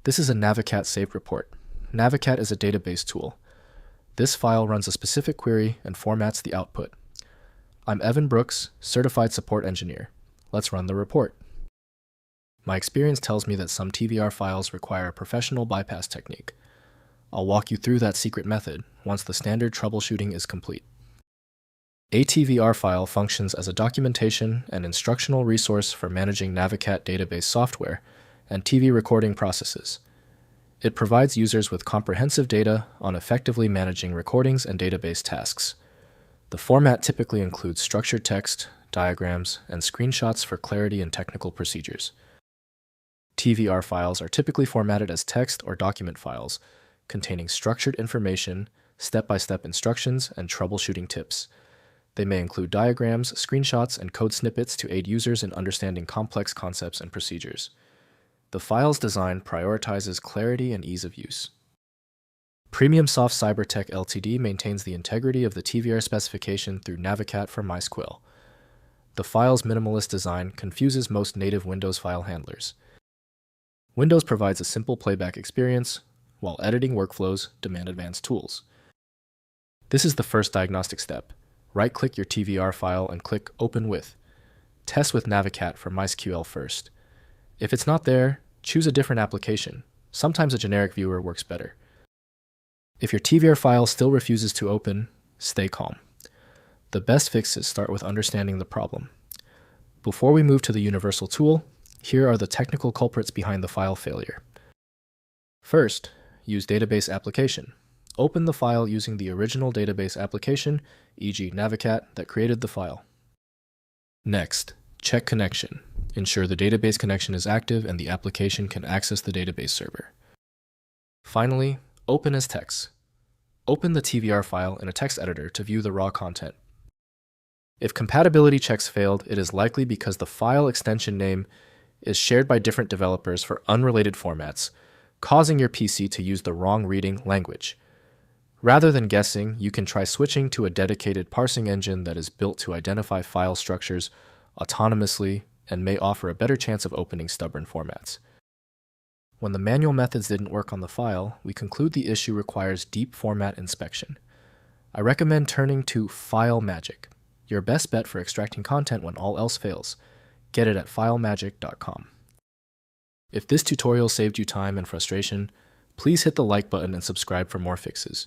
This is a Navicat saved report. Navicat is a database tool. This file runs a specific query and formats the output. I'm Evan Brooks, Certified Support Engineer. Let's run the report. My experience tells me that some TVR files require a professional bypass technique. I'll walk you through that secret method once the standard troubleshooting is complete. A TVR file functions as a documentation and instructional resource for managing Navicat database software and TV recording processes. It provides users with comprehensive data on effectively managing recordings and database tasks. The format typically includes structured text, diagrams, and screenshots for clarity and technical procedures. TVR files are typically formatted as text or document files, containing structured information, step-by-step instructions, and troubleshooting tips. They may include diagrams, screenshots, and code snippets to aid users in understanding complex concepts and procedures. The file's design prioritizes clarity and ease of use. PremiumSoft CyberTech Ltd. maintains the integrity of the TVR specification through Navicat for MySQL. The file's minimalist design confuses most native Windows file handlers. Windows provides a simple playback experience, while editing workflows demand advanced tools. This is the first diagnostic step. Right-click your TVR file and click Open With. Test with Navicat for MySQL first. If it's not there, choose a different application. Sometimes a generic viewer works better. If your TVR file still refuses to open, stay calm. The best fixes start with understanding the problem. Before we move to the universal tool, here are the technical culprits behind the file failure. First, use database application. Open the file using the original database application, e.g. Navicat, that created the file. Next, check connection. Ensure the database connection is active and the application can access the database server. Finally, open as text. Open the TVR file in a text editor to view the raw content. If compatibility checks failed, it is likely because the file extension name is shared by different developers for unrelated formats, causing your PC to use the wrong reading language. Rather than guessing, you can try switching to a dedicated parsing engine that is built to identify file structures autonomously and may offer a better chance of opening stubborn formats. When the manual methods didn't work on the file, we conclude the issue requires deep format inspection. I recommend turning to FileMagic, your best bet for extracting content when all else fails. Get it at filemagic.com. If this tutorial saved you time and frustration, please hit the like button and subscribe for more fixes.